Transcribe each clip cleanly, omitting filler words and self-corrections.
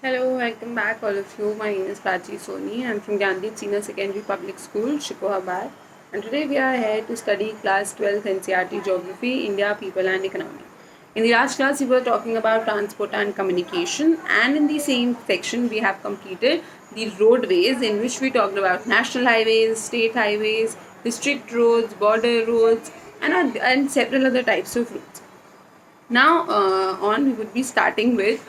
Hello, welcome back all of you. My name is Prachi Soni. I'm from Gandhi Senior Secondary Public School, Shikohabad. And today we are here to study class 12th NCERT Geography, India, People and Economy. In the last class we were talking about transport and communication, and in the same section we have completed the roadways, in which we talked about national highways, state highways, district roads, border roads and several other types of roads. Now on we would be starting with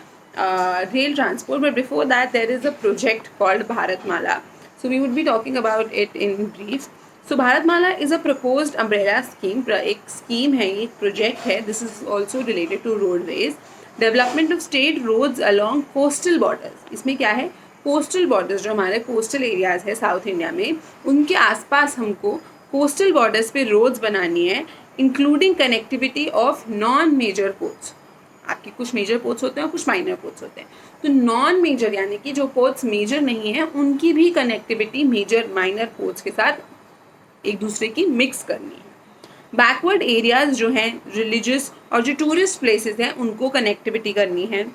rail transport, but before that there is a project called Bharatmala. So we would be talking about it in brief. So Bharatmala is a proposed umbrella scheme, एक scheme है, एक project है. This is also related to roadways. Development of state roads along coastal borders. इसमें क्या है, coastal borders जो हमारे coastal areas है साउथ इंडिया में, उनके आसपास हमको कोस्टल बॉर्डर्स पे रोड्स बनानी है, including connectivity of non major ports. आपके कुछ मेजर पोर्ट्स होते हैं और कुछ माइनर पोर्ट्स होते हैं. तो नॉन मेजर यानी कि जो पोर्ट्स मेजर नहीं है उनकी भी कनेक्टिविटी मेजर माइनर पोर्ट्स के साथ एक दूसरे की मिक्स करनी है. बैकवर्ड एरियाज जो हैं, रिलीजियस और जो टूरिस्ट प्लेसेस हैं, उनको कनेक्टिविटी करनी है.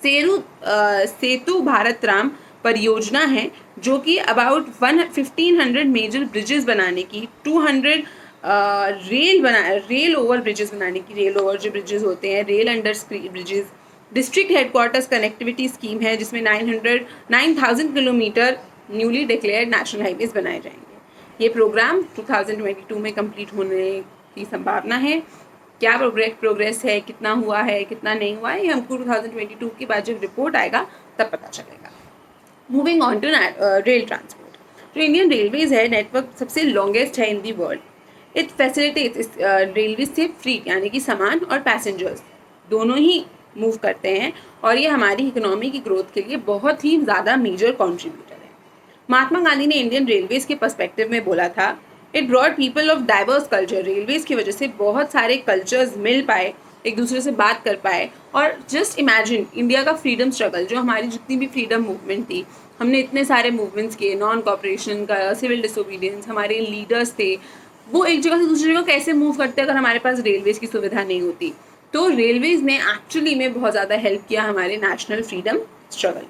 सेतु भारत राम परियोजना है जो कि अबाउट 1500 मेजर ब्रिजेस बनाने की, 200 रेल ओवर ब्रिजेस बनाने की. रेल ओवर जो ब्रिजेस होते हैं, rail under bridges. District headquarters connectivity scheme है जिसमें 9000 kilometre newly declared national highways बनाए जाएंगे. ये प्रोग्राम 2022 में कंप्लीट होने की संभावना है. क्या प्रोग्रेस है, कितना हुआ है, कितना नहीं हुआ है, ये हमको 2022 के बाद जब रिपोर्ट आएगा तब पता चलेगा. Moving on to rail transport. जो इंडियन रेलवेज है नेटवर्क सबसे लॉन्गेस्ट है in the world. It facilitates railway से फ्रीट यानी कि सामान और पैसेंजर्स दोनों ही मूव करते हैं, और ये हमारी इकोनॉमी की ग्रोथ के लिए बहुत ही ज़्यादा मेजर कॉन्ट्रीब्यूटर है. महात्मा गांधी ने इंडियन रेलवेज के पर्सपेक्टिव में बोला था, it broad people of diverse culture. Railways की वजह से बहुत सारे कल्चर्स मिल पाए, एक दूसरे से बात कर पाए. और जस्ट इमेजिन इंडिया का फ्रीडम स्ट्रगल, जो हमारी जितनी भी फ्रीडम मूवमेंट थी, हमने इतने सारे मूवमेंट्स किए, नॉन कॉपरेशन का, सिविल डिसोबीडियंस, हमारे लीडर्स थे, वो एक जगह से दूसरी जगह कैसे मूव करते अगर हमारे पास रेलवेज की सुविधा नहीं होती. तो रेलवेज ने एक्चुअली में बहुत ज़्यादा हेल्प किया हमारे national freedom struggle.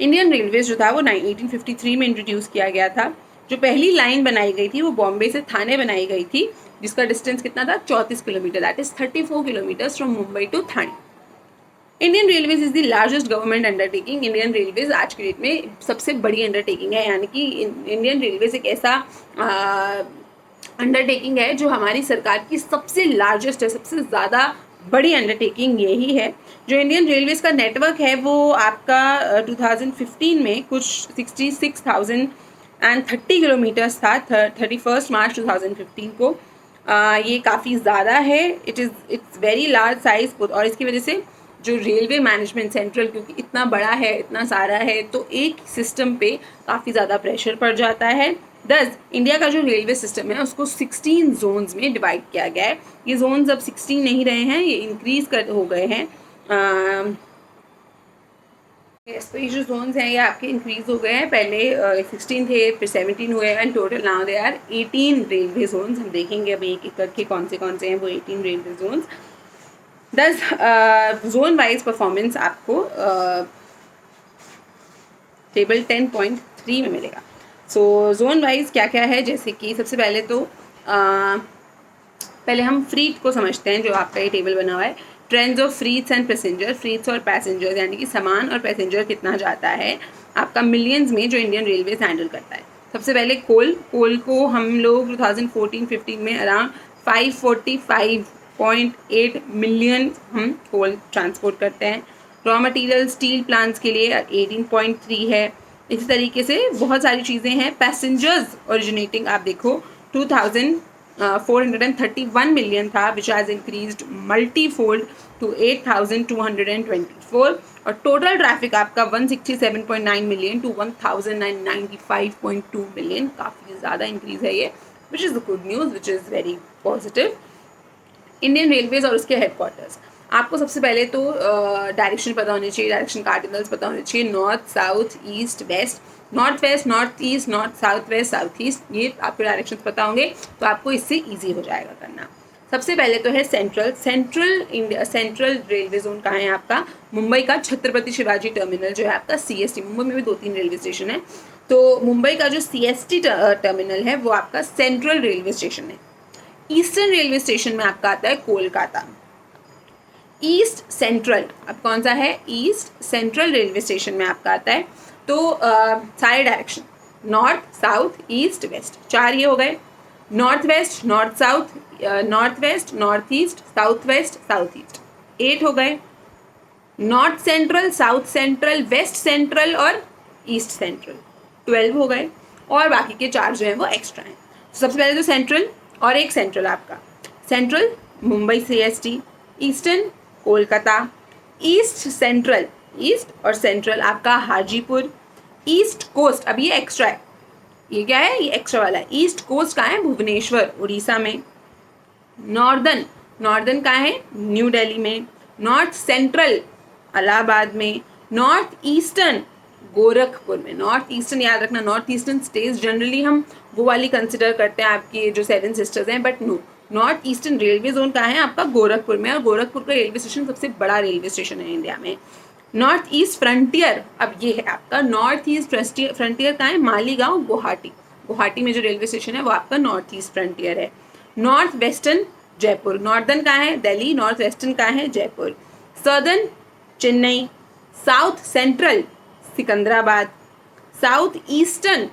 Indian railways जो था वो 1853 में इंट्रोड्यूस किया गया था. जो पहली लाइन बनाई गई थी वो बॉम्बे से थाने बनाई गई थी, जिसका डिस्टेंस कितना था, 34 kilometre. That is 34 kilometres from Mumbai to Thane. Indian railways is the largest government undertaking. Indian railways आज के डेट में सबसे बड़ी अंडरटेकिंग है, यानी कि इंडियन रेलवेज एक ऐसा अंडरटेकिंग है जो हमारी सरकार की सबसे लार्जेस्ट है, सबसे ज़्यादा बड़ी अंडरटेकिंग यही है. जो इंडियन रेलवेज का नेटवर्क है वो आपका 2015 में कुछ 66,030 किलोमीटर्स था, 31 मार्च 2015 को. ये काफ़ी ज़्यादा है. इट्स वेरी लार्ज साइज, और इसकी वजह से जो रेलवे मैनेजमेंट सेंट्रल, क्योंकि इतना बड़ा है, इतना सारा है, तो एक सिस्टम पे काफ़ी ज़्यादा प्रेशर पड़ जाता है. दस इंडिया का जो रेलवे सिस्टम है उसको 16 जोन्स में डिवाइड किया गया है. ये जोन्स अब 16 नहीं रहे हैं, ये इंक्रीज हो गए हैं. तो ये जो जोन्स हैं ये आपके इंक्रीज हो गए हैं. पहले 16 थे, फिर 17 हुए, and total now they are 18 railway zones. हम देखेंगे अभी एक एक करके कौन से हैं वो 18 railway zones. 10 zone wise performance आपको टेबल 10.3 में मिलेगा. सो जोन वाइज क्या क्या है, जैसे कि सबसे पहले तो पहले हम फ्रीट को समझते हैं. जो आपका ये टेबल बना हुआ है, ट्रेंड्स ऑफ फ्रीट्स एंड पैसेंजर. फ्रीट्स और पैसेंजर्स यानी कि सामान और पैसेंजर कितना जाता है आपका मिलियंस में, जो इंडियन रेलवेज हैंडल करता है. सबसे पहले कोल को हम लोग 2014-15 में अराउंड 545.8 मिलियन हम कोल ट्रांसपोर्ट करते हैं. रॉ मटेरियल स्टील प्लांट्स के लिए 18.3 है. इसी तरीके से बहुत सारी चीज़ें हैं. पैसेंजर्स ओरिजिनेटिंग आप देखो 2431 मिलियन था, which has increased multifold to 8224. और टोटल ट्रैफिक आपका 167.9 मिलियन टू 1095.2 मिलियन. काफ़ी ज़्यादा इंक्रीज है ये, which is the good news, which is very positive. Indian railways और उसके हेडक्वार्टर्स. आपको सबसे पहले तो डायरेक्शन पता होनी चाहिए, डायरेक्शन कार्डिनल्स पता होने चाहिए. North, south, east, west. North west, north east, north south west, south east, ये आपको डायरेक्शंस पता होंगे तो आपको इससे इजी हो जाएगा करना. सबसे पहले तो है सेंट्रल रेलवे जोन कहाँ है आपका, मुंबई का छत्रपति शिवाजी टर्मिनल जो है आपका CST, मुंबई में भी 2-3 रेलवे स्टेशन है, तो मुंबई का जो CST टर्मिनल है वो आपका सेंट्रल रेलवे स्टेशन है। ईस्टर्न रेलवे स्टेशन में आपका आता है कोलकाता। ईस्ट सेंट्रल, अब कौन सा है, ईस्ट सेंट्रल रेलवे स्टेशन में आपका आता है, तो सारे direction north south east west, 4 ये हो गए। North west north south, north west north east south west south east, 8 हो गए। North central south central west central और ईस्ट सेंट्रल, 12 हो गए, और बाकी के 4 जो हैं वो एक्स्ट्रा हैं। सबसे पहले तो सेंट्रल, और एक सेंट्रल आपका central Mumbai CST, eastern Kolkata, east central east और सेंट्रल आपका हाजीपुर, ईस्ट कोस्ट, अब ये एक्स्ट्रा है, ये क्या है, ये एक्स्ट्रा वाला है। ईस्ट कोस्ट कहाँ है, भुवनेश्वर उड़ीसा में। नॉर्दर्न कहाँ है, न्यू दिल्ली में। नॉर्थ सेंट्रल इलाहाबाद में। नॉर्थ ईस्टर्न गोरखपुर में। नॉर्थ ईस्टर्न याद रखना, नॉर्थ ईस्टर्न स्टेट्स जनरली हम वो वाली कंसिडर करते हैं आपकी जो 7 सिस्टर्स हैं, but no, north eastern railway zone कहाँ है आपका, गोरखपुर में, और गोरखपुर का रेलवे स्टेशन सबसे बड़ा रेलवे स्टेशन है इंडिया में। नॉर्थ ईस्ट फ्रंटियर, अब ये है आपका नॉर्थ ईस्ट फ्रंटियर कहाँ है, मालीगांव गुवाहाटी, गुवाहाटी में जो रेलवे स्टेशन है वो आपका नॉर्थ ईस्ट फ्रंटियर है। नॉर्थ वेस्टर्न जयपुर, नॉर्दर्न कहाँ है दिल्ली, नॉर्थ वेस्टर्न कहाँ है Jaipur. Southern Chennai, south central Secunderabad, south eastern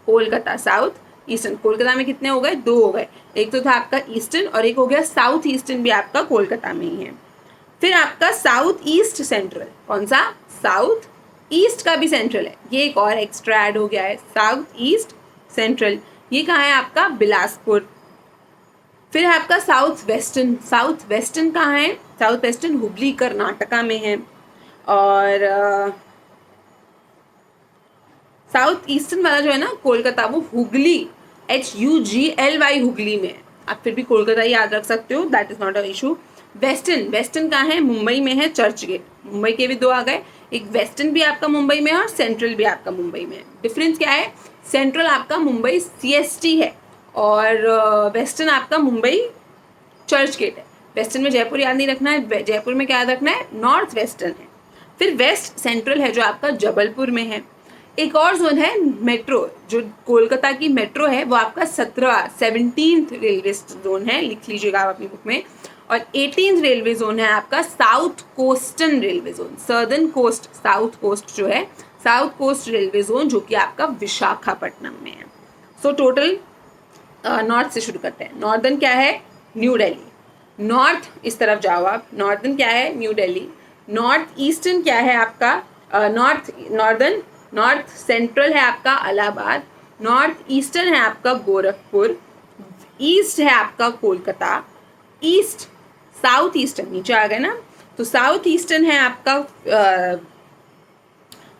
Kolkata. South eastern Kolkata में कितने हो गए, 2 हो गए, एक तो था आपका ईस्टर्न और एक हो गया साउथ ईस्टर्न, भी आपका कोलकाता में ही है। फिर आपका साउथ ईस्ट सेंट्रल, कौन सा, साउथ ईस्ट का भी सेंट्रल है, ये एक और एक्स्ट्रा ऐड हो गया है, साउथ ईस्ट सेंट्रल, ये कहाँ है आपका, बिलासपुर। फिर आपका साउथ वेस्टर्न कहाँ है, साउथ वेस्टर्न हुबली कर्नाटका में है। और साउथ ईस्टर्न वाला जो है ना कोलकाता, वो हुगली HUGLY हुगली में है, आप फिर भी कोलकाता याद रख सकते हो, that is not a issue. Western कहाँ है, मुंबई में है, चर्च गेट, मुंबई के भी 2 आ गए, एक वेस्टर्न भी आपका मुंबई में है और सेंट्रल भी आपका मुंबई में है। डिफरेंस क्या है, सेंट्रल आपका मुंबई CST है और वेस्टर्न आपका मुंबई चर्च गेट है। वेस्टर्न में जयपुर याद नहीं रखना है, जयपुर में क्या याद रखना है, नॉर्थ वेस्टर्न है। फिर वेस्ट सेंट्रल है जो आपका जबलपुर में है। एक और जोन है मेट्रो, जो कोलकाता की मेट्रो है वो आपका 17th रेलवे जोन है, लिख लीजिएगा आप अपनी बुक में। और 18th रेलवे जोन है आपका south coastern railway zone, southern coast south coast जो है, साउथ कोस्ट रेलवे जोन, जो कि आपका विशाखापट्टनम में है। सो टोटल नॉर्थ से शुरू करते हैं। नॉर्दर्न क्या है, न्यू दिल्ली, नॉर्थ इस तरफ जाओ आप, नॉर्दर्न क्या है, न्यू दिल्ली। नॉर्थ ईस्टर्न क्या है आपका, नॉर्थ सेंट्रल है आपका इलाहाबाद, नॉर्थ ईस्टर्न है आपका गोरखपुर, ईस्ट है आपका कोलकाता, ईस्ट साउथ ईस्टर्न नीचे आ गए ना, तो साउथ ईस्टर्न है आपका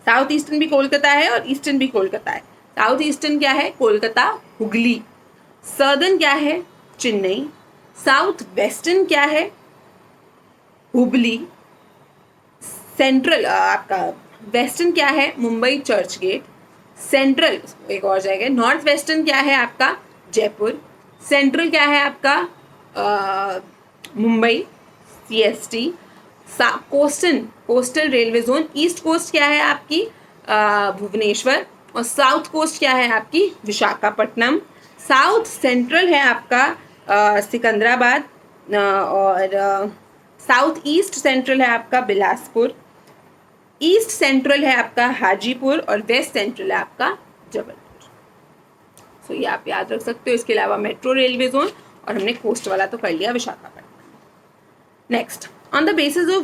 साउथ ईस्टर्न भी कोलकाता है और ईस्टर्न भी कोलकाता है। साउथ ईस्टर्न क्या है, कोलकाता हुगली। सदर्न क्या है, चेन्नई। साउथ वेस्टर्न क्या है, हुबली। सेंट्रल आपका वेस्टर्न क्या है, मुंबई चर्च गेट। सेंट्रल एक और जाएगा, नॉर्थ वेस्टर्न क्या है आपका, जयपुर। सेंट्रल क्या है आपका Mumbai CST। Coastal railway zone, east coast क्या है आपकी भुवनेश्वर, और साउथ कोस्ट क्या है आपकी विशाखापट्टनम। साउथ सेंट्रल है आपका सिकंदराबाद, और साउथ ईस्ट सेंट्रल है आपका बिलासपुर। ईस्ट सेंट्रल है आपका हाजीपुर और वेस्ट सेंट्रल है आपका जबलपुर। सो ये आप याद रख सकते हो। इसके अलावा मेट्रो रेलवे जोन, और हमने कोस्ट वाला तो कर लिया Visakhapatnam. Next, on the basis of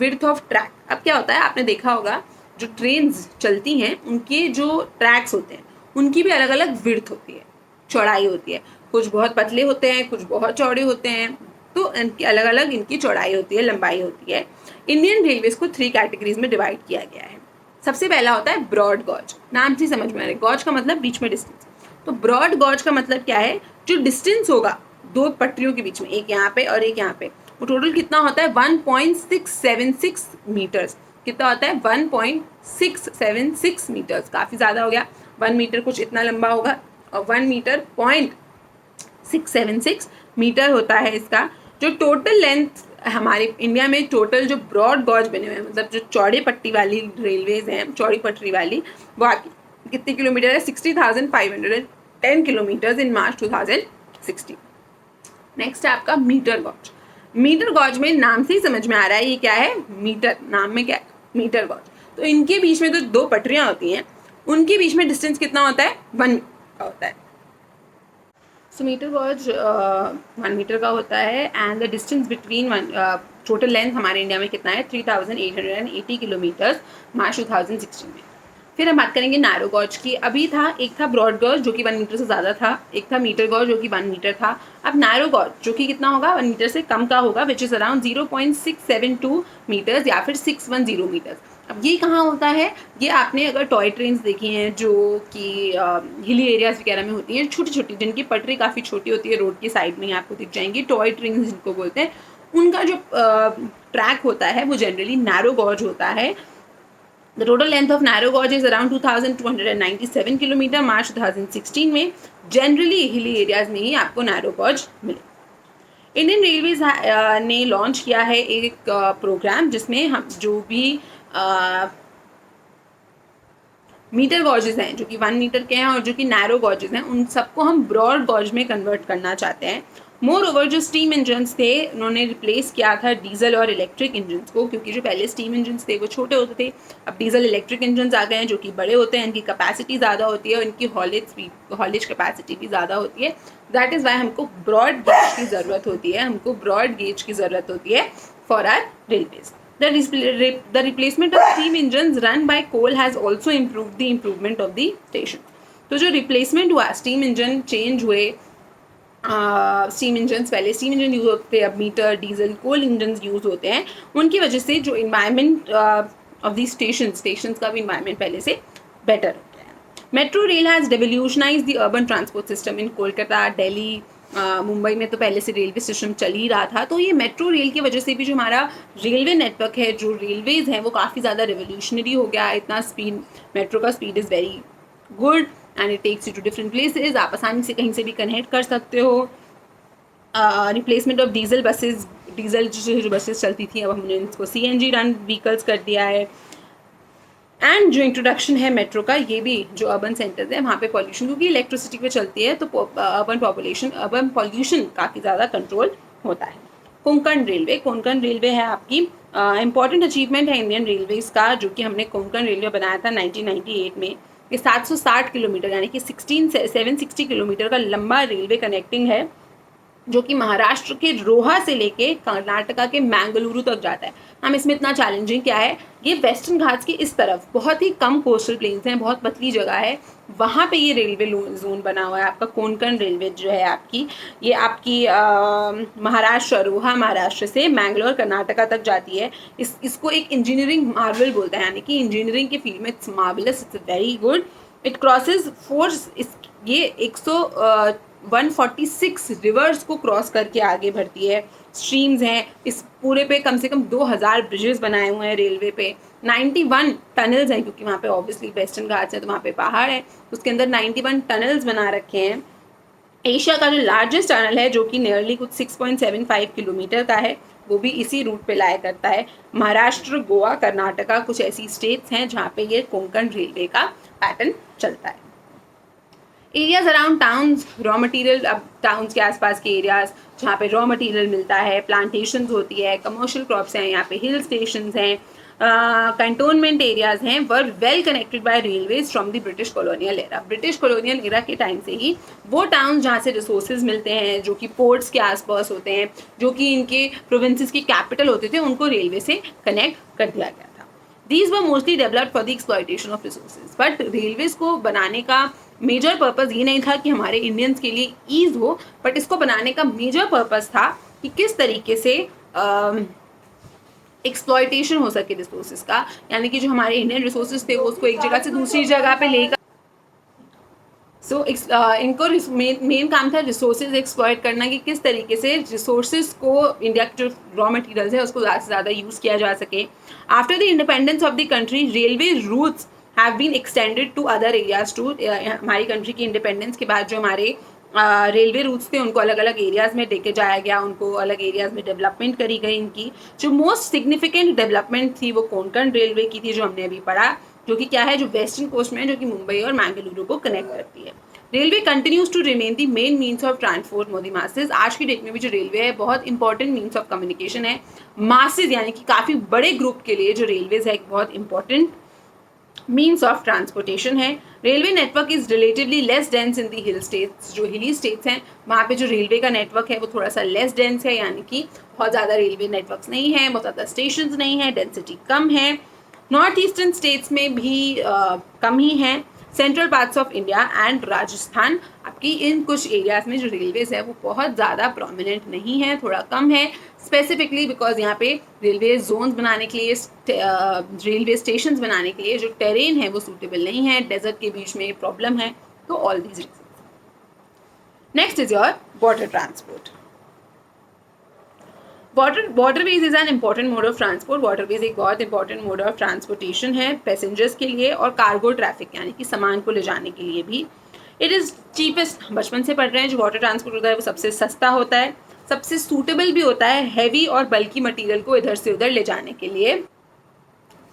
width of track. अब क्या होता है, आपने देखा होगा जो ट्रेन्स चलती हैं उनके जो ट्रैक्स होते हैं उनकी भी अलग अलग विड्थ होती है, चौड़ाई होती है। कुछ बहुत पतले होते हैं, कुछ बहुत चौड़े होते हैं, तो इनकी अलग अलग इनकी चौड़ाई होती है, लंबाई होती है। इंडियन रेलवेज को 3 कैटेगरीज में डिवाइड किया गया है। सबसे पहला होता है ब्रॉड गॉज, नाम से समझ में आ रहा है, गॉज का मतलब बीच में डिस्टेंस। तो ब्रॉड गॉज का मतलब क्या है, जो डिस्टेंस होगा 2 पटरियों के बीच में, एक यहाँ पे और एक यहाँ पे, वो टोटल कितना होता है 1.676 मीटर्स। कितना होता है 1.676 मीटर्स, काफ़ी ज़्यादा हो गया। 1 मीटर कुछ इतना लंबा होगा और 1 मीटर 0.676 मीटर होता है इसका। जो टोटल लेंथ हमारे इंडिया में टोटल जो ब्रॉड गॉज बने हुए हैं, मतलब जो चौड़े पट्टी वाली रेलवेज हैं, चौड़ी पटरी वाली, वो कितने किलोमीटर है? 60,510 किलोमीटर इन मार्च 2016। नेक्स्ट है आपका मीटर गॉज। मीटर गॉज में नाम से ही समझ में आ रहा है ये क्या है, मीटर, नाम में क्या है, मीटर गॉज। तो इनके बीच में जो दो पटरियां होती हैं उनके बीच में डिस्टेंस कितना होता है? 1 मीटर का होता है। सो मीटर गॉज 1 मीटर का होता है and the distance between total length हमारे इंडिया में कितना है? 3,880 किलोमीटर मार्च 2016 में। फिर हम बात करेंगे नैरो गॉज की। अभी था, एक था ब्रॉड गॉज जो कि 1 मीटर से ज़्यादा था, एक था मीटर गॉज जो कि 1 मीटर था। अब नैरो गॉज जो कि कितना होगा? 1 मीटर से कम का होगा, विच इज़ अराउंड 0.672 मीटर्स या फिर 610 मीटर्स। अब ये कहाँ होता है? ये आपने अगर टॉय ट्रेन्स देखी हैं जो कि हिली एरियाज वगैरह में होती हैं, छोटी छोटी, जिनकी पटरी काफ़ी छोटी होती है, रोड की साइड में ही आपको दिख जाएंगी, टॉय ट्रेन्स जिनको बोलते हैं, उनका जो ट्रैक होता है वो जनरली नैरो गॉज होता है। The total length of narrow gauge is around 2,297 kilometre मार्च 2016 में। जनरली हिली एरियाज में ही आपको नैरो गॉज मिले। इंडियन रेलवेज ने लॉन्च किया है एक प्रोग्राम जिसमें हम जो भी मीटर गॉजेज हैं जो कि 1 मीटर के हैं और जो कि नैरो गॉजेज हैं, उन सबको हम ब्रॉड गॉज में कन्वर्ट करना चाहते हैं। मोर ओवर जो स्टीम इंजन्स थे उन्होंने रिप्लेस किया था डीजल और इलेक्ट्रिक इंजन्स को, क्योंकि जो पहले स्टीम इंजन्स थे वो छोटे होते थे, अब डीजल इलेक्ट्रिक इंजन्स आ गए हैं जो कि बड़े होते हैं, इनकी कैपेसिटी ज़्यादा होती है और इनकी हॉलेज कैपेसिटी भी ज़्यादा होती है। दैट इज़ वाई हमको ब्रॉड गेज की ज़रूरत होती है, हमको ब्रॉड गेज की ज़रूरत होती है for our railways. The replacement of steam engines run by coal has also improved the improvement of the station. तो जो रिप्लेसमेंट हुआ, स्टीम इंजन चेंज हुए, स्टीम इंजन पहले स्टीम इंजन यूज़ होते थे, अब मीटर डीजल कोल इंजन यूज़ होते हैं, उनकी वजह से जो इन्वायरमेंट ऑफ दी स्टेशंस का भी इन्वायरमेंट पहले से बेटर हो गया है। Metro rail has revolutionised the urban transport system in Kolkata, Delhi, Mumbai में तो पहले से रेलवे सिस्टम चल ही रहा था। तो ये मेट्रो रेल की वजह से भी जो हमारा रेलवे नेटवर्क है, जो रेलवेज़ हैं, वो काफ़ी ज़्यादा रेवोल्यूशनरी हो गया। इतना स्पीड, मेट्रो का speed is very good and it takes you to different places. आप आसानी से कहीं से भी कनेक्ट कर सकते हो। Replacement of diesel buses, diesel जो बसेस चलती थी अब हमने इसको CNG रन व्हीकल्स कर दिया है। एंड जो इंट्रोडक्शन है मेट्रो का, ये भी जो अर्बन सेंटर्स है वहाँ पे पॉल्यूशन, क्योंकि इलेक्ट्रिसिटी पे चलती है तो अर्बन पॉल्यूशन काफ़ी ज़्यादा कंट्रोल होता है। कोंकण रेलवे है आपकी इम्पॉर्टेंट अचीवमेंट है इंडियन रेलवेज़ का, जो कि हमने कोंकण रेलवे बनाया था 1998 में। ये 760 किलोमीटर यानी कि 760 किलोमीटर का लंबा रेलवे कनेक्टिंग है, जो कि महाराष्ट्र के रोहा से लेके कर्नाटका के मैंगलुरु तक जाता है। हम इसमें इतना चैलेंजिंग क्या है, ये वेस्टर्न घाट्स की इस तरफ बहुत ही कम कोस्टल प्लेन्स हैं, बहुत पतली जगह है, वहाँ पे ये रेलवे जोन बना हुआ है। आपका कोंकण रेलवे जो है आपकी, ये आपकी महाराष्ट्र, रोहा महाराष्ट्र से मैंगलोर कर्नाटका तक जाती है। इसको एक इंजीनियरिंग मार्वल बोलते हैं, यानी कि इंजीनियरिंग के फील्ड में it's marvellous, it's very good. It crosses 146 reverse को क्रॉस करके आगे बढ़ती है। स्ट्रीम्स हैं इस पूरे पे, कम से कम 2000 ब्रिजेस बनाए हुए हैं रेलवे पे, 91 टनल्स हैं, क्योंकि वहाँ पे ऑब्वियसली वेस्टर्न घाट्स है तो वहाँ पे पहाड़ है, उसके अंदर 91 टनल्स बना रखे हैं। एशिया का जो लार्जेस्ट टनल है, जो कि नियरली कुछ 6.75 किलोमीटर का है, वो भी इसी रूट पे लाया करता है। महाराष्ट्र, गोवा, कर्नाटका कुछ ऐसी स्टेट्स हैं जहाँ पे ये कोंकण रेलवे का पैटर्न चलता है। Areas around towns, raw material, अब टाउन्स के आसपास के एरियाज जहाँ पे रॉ मटेरियल मिलता है, प्लांटेशंस होती है, कमर्शियल क्रॉप्स हैं, यहाँ पे हिल स्टेशंस हैं, कंटोनमेंट एरियाज हैं, were well connected by railways from the British colonial era. British colonial era के टाइम से ही वो टाउन जहाँ से रिसोर्सेज मिलते हैं, जो कि पोर्ट्स के आसपास होते हैं, जो कि इनके प्रोविंसेस की कैपिटल होते थे, उनको रेलवे से कनेक्ट कर दिया गया था। These were mostly developed for the exploitation of resources. But railways को बनाने का मेजर पर्पज़ ये नहीं था कि हमारे इंडियंस के लिए ईज हो, बट इसको बनाने का मेजर पर्पज़ था कि किस तरीके से एक्सप्लॉयटेशन हो सके रिसोर्सेज का, यानी कि जो हमारे इंडियन रिसोर्सेज थे वो उसको एक जगह से दूसरी जगह पे लेकर। इनको मेन काम था रिसोर्सेज एक्सप्लॉयट करना, कि किस तरीके से रिसोर्सेज को, इंडिया के जो रॉ मटेरियल्स है उसको ज़्यादा से ज़्यादा यूज़ किया जा सके। After the independence of the country, railway routes have been extended to other areas too. हमारी कंट्री की इंडिपेंडेंस के बाद जो हमारे रेलवे रूट्स थे उनको अलग अलग एरियाज़ में लेके जाया गया, उनको अलग एरियाज़ में डेवलपमेंट करी गई इनकी। जो मोस्ट सिग्निफिकेंट डेवलपमेंट थी वो कोंकण रेलवे की थी, जो हमने अभी पढ़ा, जो कि क्या है, जो वेस्टर्न कोस्ट में है, जो कि मुंबई और मैंगलुरु को कनेक्ट करती है। Railway continues to remain the main means of transport मोदी मासेज। आज की डेट में भी जो रेलवे है बहुत इंपॉर्टेंट मीन्स ऑफ कम्युनिकेशन है। मासेज यानी कि काफ़ी बड़े ग्रुप के लिए जो रेलवेज है एक बहुत इंपॉर्टेंट मीन्स ऑफ ट्रांसपोर्टेशन है। Railway network is relatively less dense in the hill states. जो हिली स्टेट्स हैं वहाँ पे जो रेलवे का नेटवर्क है वो थोड़ा सा लेस डेंस है, यानी कि बहुत ज़्यादा रेलवे नेटवर्क्स नहीं है, बहुत ज़्यादा स्टेशन नहीं है, डेंसिटी कम है। नॉर्थ ईस्टर्न स्टेट्स में भी कम ही है। Central parts of India and Rajasthan, आपकी इन कुछ एरियाज में जो रेलवेज है वो बहुत ज़्यादा प्रोमिनेंट नहीं है, थोड़ा कम है, स्पेसिफिकली बिकॉज यहाँ पे रेलवे जोन्स बनाने के लिए, रेलवे स्टेशंस बनाने के लिए जो टेरेन है वो सूटेबल नहीं है, डेजर्ट के बीच में प्रॉब्लम है। तो all these reasons. Next is your water transport. Waterways is an important mode of transport. Waterways एक बहुत इंपॉर्टेंट मोड ऑफ ट्रांसपोर्टेशन है पैसेंजर्स के लिए और कार्गो ट्रैफिक यानी कि सामान को ले जाने के लिए भी। इट इज़ चीपेस्ट, बचपन से पढ़ रहे हैं, जो वाटर ट्रांसपोर्ट होता है वो सबसे सस्ता होता है, सबसे सूटेबल भी होता है हैवी और बल्कि मटीरियल को इधर से उधर ले जाने के लिए।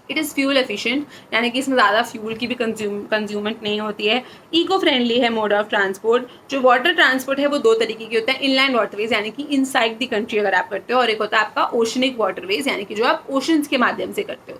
इट इज़ फ्यूल एफिशिएंट, यानी कि इसमें ज़्यादा फ्यूल की भी कंज्यूमेंट नहीं होती है। इको फ्रेंडली है मोड ऑफ ट्रांसपोर्ट। जो वाटर ट्रांसपोर्ट है वो दो तरीके की होता है, इनलैंड वाटरवेज यानी कि इनसाइड द कंट्री अगर आप करते हो, और एक होता है आपका ओशनिक वाटरवेज यानी कि जो आप ओशंस के माध्यम से करते हो।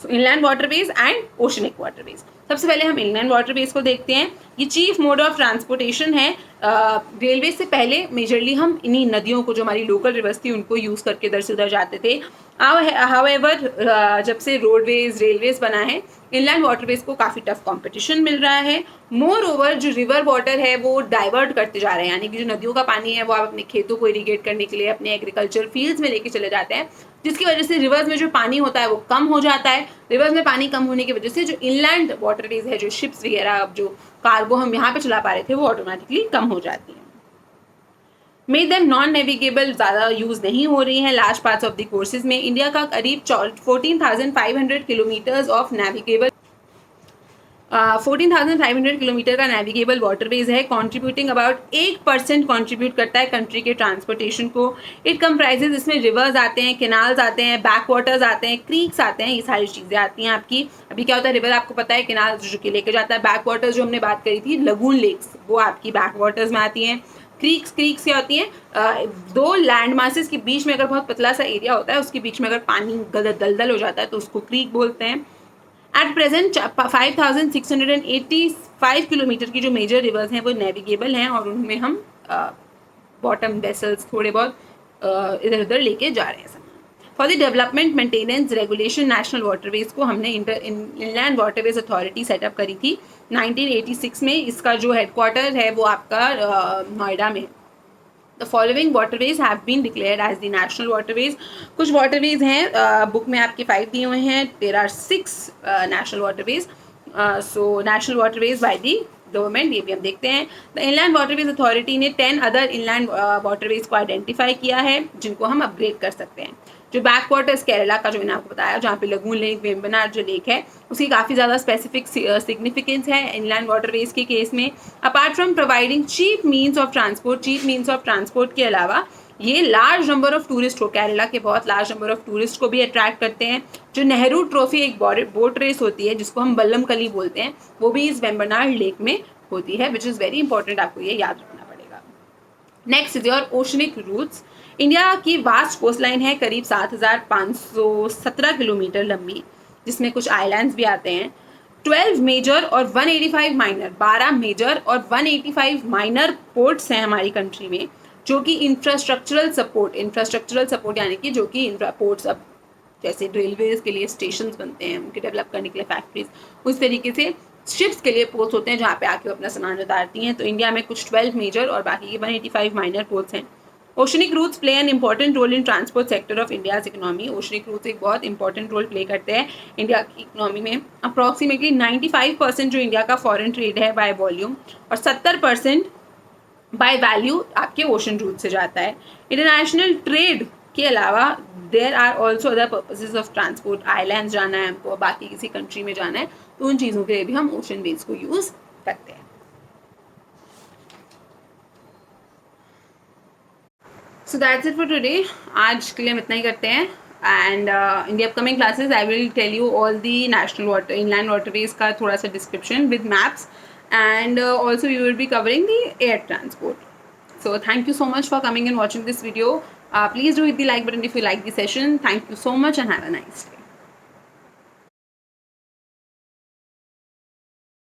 So inland waterways and oceanic waterways. सबसे पहले हम इनलैंड वाटरवेज को देखते हैं। ये चीफ मोड ऑफ ट्रांसपोर्टेशन है। रेलवे से पहले मेजरली हम इन्हीं नदियों को, जो हमारी लोकल रिवर्स थी, उनको यूज़ करके इधर से उधर जाते थे। हाउएवर जब से रोडवेज रेलवेज बना है, इनलैंड वाटरवेज को काफ़ी टफ कंपटीशन मिल रहा है। मोर ओवर जो रिवर वाटर है वो डाइवर्ट करते जा रहे हैं, यानी कि जो नदियों का पानी है वो आप अपने खेतों को इरीगेट करने के लिए अपने एग्रीकल्चर फील्ड्स में लेके चले जाते हैं, जिसकी वजह से रिवर्स में जो पानी होता है वो कम हो जाता है। रिवर्स में पानी कम होने की वजह से जो इनलैंड वाटरवेज है, जो शिप्स वगैरह, जो कार्गो हम यहाँ पे चला पा रहे थे, वो ऑटोमेटिकली कम हो जाती है। मेड देम नॉन नेविगेबल, ज़्यादा यूज़ नहीं हो रही हैं large parts of the courses में। इंडिया का करीब 14,500 किलोमीटर्स ऑफ नेविगेबल 14,500 किलोमीटर का नेविगेबल वाटरवेज है, कॉन्ट्रीब्यूटिंग अबाउट 8% कॉन्ट्रीब्यूट करता है कंट्री के ट्रांसपोर्टेशन को। इट कंप्राइजेज, इसमें रिवर्स आते हैं, कैनाल्स आते हैं, बैक वाटर्स आते हैं, क्रीक्स आते हैं, ये सारी चीज़ें आती हैं आपकी। अभी क्या होता है, रिवर आपको पता है, कैनाल जो कि लेके जाता है, बैक वाटर्स जो हमने बात करी थी लगून लेक्स, वो आपकी बैक वाटर्स में आती हैं। क्रीक्स क्या होती हैं, दो लैंड मासेस के बीच में अगर बहुत पतला सा एरिया होता है, उसके बीच में अगर पानी दलदल हो जाता है तो उसको क्रीक बोलते हैं। एट प्रेजेंट 5,685 किलोमीटर की जो मेजर रिवर्स हैं वो नेविगेबल हैं, और उनमें हम बॉटम वेसल्स थोड़े बहुत इधर उधर लेके जा रहे हैं सामान। For the development maintenance regulation national waterways को हमने इनलैंड वाटरवेज अथॉरिटी सेटअप करी थी 1986 में। इसका जो हेडक्वार्टर है वो आपका नोएडा में। The following waterways have been declared as the national waterways. कुछ वाटरवेज हैं, बुक में आपके 5 दिए हुए हैं, there are 6 national waterways. So national waterways by the government, ये भी हम देखते हैं। द इनलैंड वाटरवेज अथॉरिटी ने 10 अदर इनलैंड वाटरवेज को आइडेंटिफाई किया है जिनको हम अपग्रेड कर सकते हैं। जो बैक वाटर्स केरला का, जो मैंने आपको बताया, जहाँ पे लगून लेक, वेम्बनाड जो लेक है, उसकी काफ़ी ज़्यादा स्पेसिफिक सिग्निफिकेंस है इनलैंड वाटरवेज के केस में। Apart from providing cheap means of transport के अलावा ये लार्ज नंबर ऑफ टूरिस्ट को, केरला के बहुत लार्ज नंबर ऑफ टूरिस्ट को भी अट्रैक्ट करते हैं। जो नेहरू ट्रॉफी एक बोट रेस होती है जिसको हम बल्लम कली बोलते हैं, वो भी इस वेम्बनाड लेक में होती है, विच इज़ वेरी इंपॉर्टेंट, आपको ये याद रखना पड़ेगा। Next is your oceanic routes. India की वास्ट कोस्ट लाइन है करीब 7,517 किलोमीटर लंबी, जिसमें कुछ आइलैंड्स भी आते हैं। 12 मेजर और 185 माइनर, 12 मेजर और 185 माइनर पोर्ट्स हैं हमारी कंट्री में, जो कि इंफ्रास्ट्रक्चरल सपोर्ट यानी कि जो कि पोर्ट्स, अब जैसे रेलवेज के लिए स्टेशन बनते हैं, उनके डेवलप करने के लिए फैक्ट्रीज, उस तरीके से शिप्स के लिए पोर्ट्स होते हैं जहाँ पे आके अपना सामान उतारती हैं। तो इंडिया में कुछ 12 मेजर और बाकी के 185 माइनर पोर्ट्स हैं। Oceanic routes play an important role in transport sector of India's economy. Oceanic routes एक बहुत इंपॉर्टेंट रोल प्ले करते हैं इंडिया की इकोनॉमी में। अप्रॉक्सीमेटली 95% जो इंडिया का फॉरेन ट्रेड है बाय वॉल्यूम, और 70% बाय वैल्यू आपके ओशन रूट से जाता है। इंटरनेशनल ट्रेड के अलावा there are also other purposes of transport. Islands जाना है हमको, बाकी किसी कंट्री में जाना है, तो उन चीज़ों के लिए भी हम ओशन वेज को यूज़ करते हैं। So that's it for today. आज के लिए हम इतना ही करते हैं. And in the upcoming classes I will tell you all the national water inland waterways का थोड़ा सा description with maps. And also we will be covering the air transport. So thank you so much for coming and watching this video. Please do hit the like button if you like the session. Thank you so much and have a nice day.